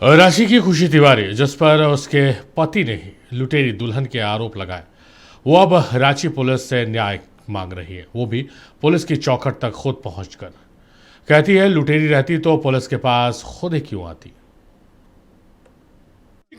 रांची की खुशी तिवारी, जिस पर उसके पति ने ही लुटेरी दुल्हन के आरोप लगाए, वो अब रांची पुलिस से न्याय मांग रही है, वो भी पुलिस की चौखट तक खुद पहुंचकर। कहती है लुटेरी रहती तो पुलिस के पास खुद ही क्यों आती।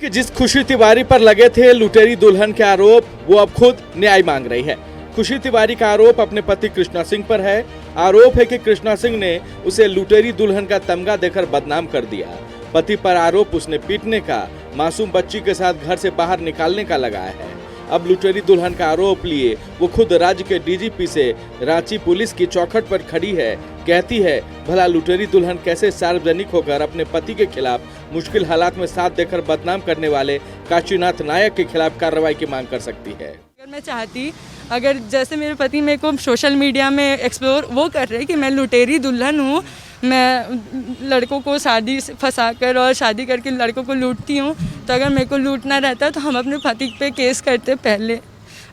कि जिस खुशी तिवारी पर लगे थे लुटेरी दुल्हन के आरोप, वो अब खुद न्याय मांग रही है। खुशी तिवारी का आरोप अपने पति कृष्णा सिंह पर है। आरोप है कि कृष्णा सिंह ने उसे लुटेरी दुल्हन का तमगा देकर बदनाम कर दिया। पति पर आरोप उसने पीटने का, मासूम बच्ची के साथ घर से बाहर निकालने का लगाया है। अब लुटेरी दुल्हन का आरोप लिए वो खुद राज्य के डीजीपी से रांची पुलिस की चौखट पर खड़ी है। कहती है भला लुटेरी दुल्हन कैसे सार्वजनिक होकर अपने पति के खिलाफ मुश्किल हालात में साथ देकर बदनाम करने वाले काशीनाथ नायक के खिलाफ कार्रवाई की मांग कर सकती है। अगर मैं चाहती, अगर जैसे मेरे पति मेरे को सोशल मीडिया में एक्सप्लोर वो कर रहे हैं कि मैं लुटेरी दुल्हन हूँ, मैं लड़कों को शादी फंसाकर और शादी करके लड़कों को लूटती हूँ, तो अगर मेरे को लूटना रहता तो हम अपने पति पे केस करते पहले।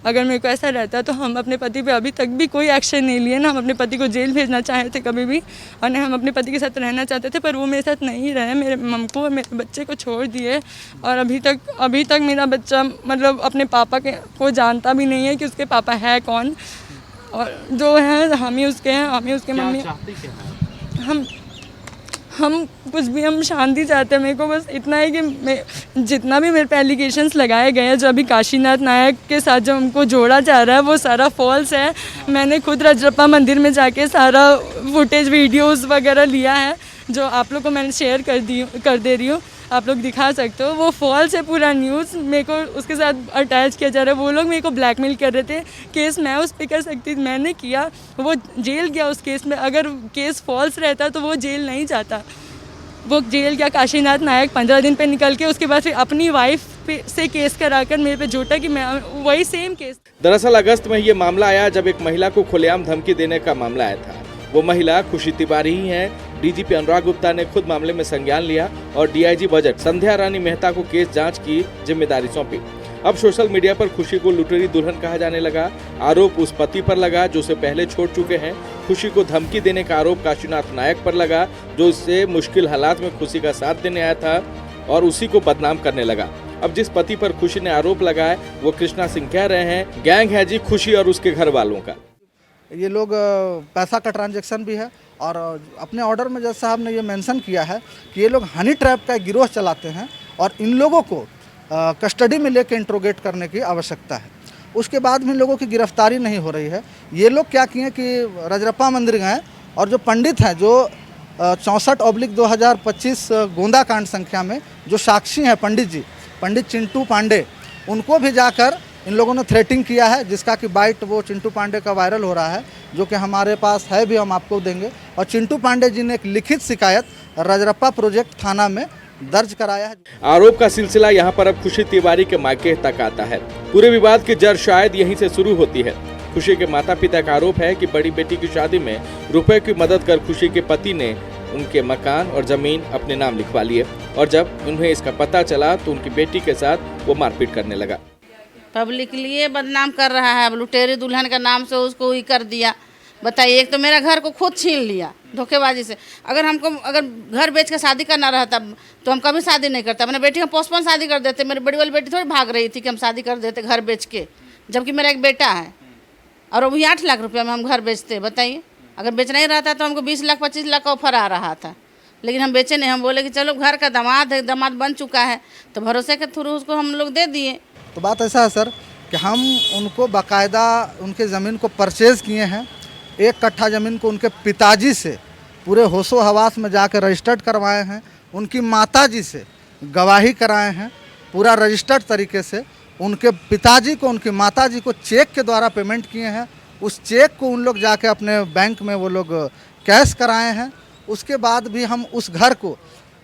अगर मेरे को ऐसा रहता तो हम अपने पति पे अभी तक भी कोई एक्शन नहीं लिए ना। हम अपने पति को जेल भेजना चाहे थे कभी भी, और हम अपने पति के साथ रहना चाहते थे, पर वो मेरे साथ नहीं रहे। मेरे मम को और मेरे बच्चे को छोड़ दिए, और अभी तक मेरा बच्चा मतलब अपने पापा को जानता भी नहीं है कि उसके पापा है कौन, और जो है हम ही उसके हैं, हम ही उसके मम्मी। हम कुछ भी, हम शांति चाहते हैं। मेरे को बस इतना है कि मैं जितना भी मेरे पे एलिगेशंस लगाए गए हैं, जो अभी काशीनाथ नायक के साथ जो हमको जोड़ा जा रहा है, वो सारा फॉल्स है। मैंने खुद रजरप्पा मंदिर में जाके सारा फुटेज वीडियोस वगैरह लिया है, जो आप लोग को मैंने शेयर कर दे रही हूँ, आप लोग दिखा सकते हो। वो फॉल्स है पूरा न्यूज़। मेरे को उसके साथ अटैच किया जा रहा है। वो लोग मेरे को ब्लैकमेल कर रहे थे। केस मैं उस पर कर सकती, मैंने किया, वो जेल गया उस केस में। अगर केस फॉल्स रहता तो वो जेल नहीं जाता, वो जेल गया। काशीनाथ नायक 15 दिन पे निकल के उसके बाद फिर अपनी वाइफ से केस कराकर मेरे पे झूठा कि मैं वही सेम केस। दरअसल अगस्त में ये मामला आया जब एक महिला को खुलेआम धमकी देने का मामला आया था। वो महिला खुशी तिवारी ही है। डीजीपी अनुराग गुप्ता ने खुद मामले में संज्ञान लिया और डीआईजी बजट संध्या रानी मेहता को केस जांच की जिम्मेदारी सौंपी। अब सोशल मीडिया पर खुशी को लुटेरी दुल्हन कहा जाने लगा। आरोप उस पति पर लगा जो उसे पहले छोड़ चुके हैं। खुशी को धमकी देने का आरोप काशीनाथ नायक पर लगा, जो उससे मुश्किल हालात में खुशी का साथ देने आया था और उसी को बदनाम करने लगा। अब जिस पति पर खुशी ने आरोप लगाया, वो कृष्णा सिंह कह रहे हैं गैंग है जी खुशी और उसके घर वालों का। ये लोग पैसा का ट्रांजैक्शन भी है, और अपने ऑर्डर में जज साहब ने ये मेंशन किया है कि ये लोग हनी ट्रैप का गिरोह चलाते हैं और इन लोगों को कस्टडी में लेकर इंट्रोगेट करने की आवश्यकता है। उसके बाद भी इन लोगों की गिरफ्तारी नहीं हो रही है। ये लोग क्या किए कि रजरप्पा मंदिर गए और जो पंडित हैं, जो 64/2025 गोंदा कांड संख्या में जो साक्षी हैं पंडित चिंटू पांडे, उनको भी जाकर इन लोगों ने थ्रेटिंग किया है, जिसका कि बाइट वो चिंटू पांडे का वायरल हो रहा है, जो कि हमारे पास है भी, हम आपको देंगे। और चिंटू पांडे जी ने एक लिखित शिकायत रजरप्पा प्रोजेक्ट थाना में दर्ज कराया है। आरोप का सिलसिला यहाँ पर अब खुशी तिवारी के मायके तक आता है। पूरे विवाद की जड़ शायद यहीं से शुरू होती है। खुशी के माता पिता का आरोप है कि बड़ी बेटी की शादी में रुपए की मदद कर खुशी के पति ने उनके मकान और जमीन अपने नाम लिखवा लिए, और जब उन्हें इसका पता चला तो उनकी बेटी के साथ वो मारपीट करने लगा। पब्लिक लिए बदनाम कर रहा है। अब लुटेरी दुल्हन का नाम से उसको ही कर दिया। बताइए, एक तो मेरा घर को खुद छीन लिया धोखेबाजी से। अगर घर बेच के शादी करना रहता तो हम कभी शादी नहीं करते। अपने बेटी को पोस्टपोन शादी कर देते। मेरी बड़ी वाली बेटी थोड़ी भाग रही थी कि हम शादी कर देते घर बेच के, जबकि मेरा एक बेटा है और वही 8 लाख रुपया में हम घर बेचते। बताइए, अगर बेचना ही रहता तो हमको 20 लाख 25 लाख का ऑफर आ रहा था, लेकिन हम बेचे नहीं। हम बोले कि चलो घर का दामाद है, दामाद बन चुका है, तो भरोसे के थ्रू उसको हम लोग दे दिए। तो बात ऐसा है सर कि हम उनको बाकायदा उनके ज़मीन को परचेज़ किए हैं। 1 कट्ठा ज़मीन को उनके पिताजी से पूरे होशो हवास में जाकर रजिस्टर्ड करवाए हैं। उनकी माताजी से गवाही कराए हैं पूरा रजिस्टर्ड तरीके से। उनके पिताजी को, उनकी माताजी को चेक के द्वारा पेमेंट किए हैं। उस चेक को उन लोग जाके अपने बैंक में वो लोग कैश कराए हैं। उसके बाद भी हम उस घर को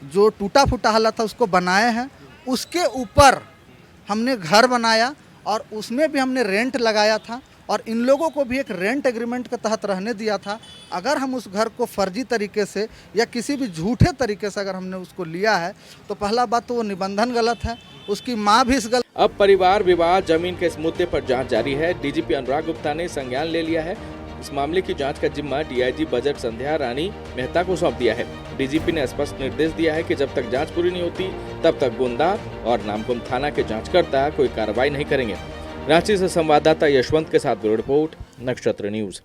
जो टूटा फूटा हालत था उसको बनाए हैं। उसके ऊपर हमने घर बनाया और उसमें भी हमने रेंट लगाया था, और इन लोगों को भी एक रेंट एग्रीमेंट के तहत रहने दिया था। अगर हम उस घर को फर्जी तरीके से या किसी भी झूठे तरीके से अगर हमने उसको लिया है, तो पहला बात तो वो निबंधन गलत है, उसकी माँ भी इस गलत। अब परिवार विवाद जमीन के इस मुद्दे पर जांच जारी है। डीजीपी अनुराग गुप्ता ने संज्ञान ले लिया है। इस मामले की जांच का जिम्मा डीआईजी बजट संध्या रानी मेहता को सौंप दिया है। डीजीपी ने स्पष्ट निर्देश दिया है कि जब तक जांच पूरी नहीं होती तब तक गोंदा और नामकुम थाना के जांचकर्ता कोई कार्रवाई नहीं करेंगे। रांची से संवाददाता यशवंत के साथ ब्यूरो रिपोर्ट, नक्षत्र न्यूज।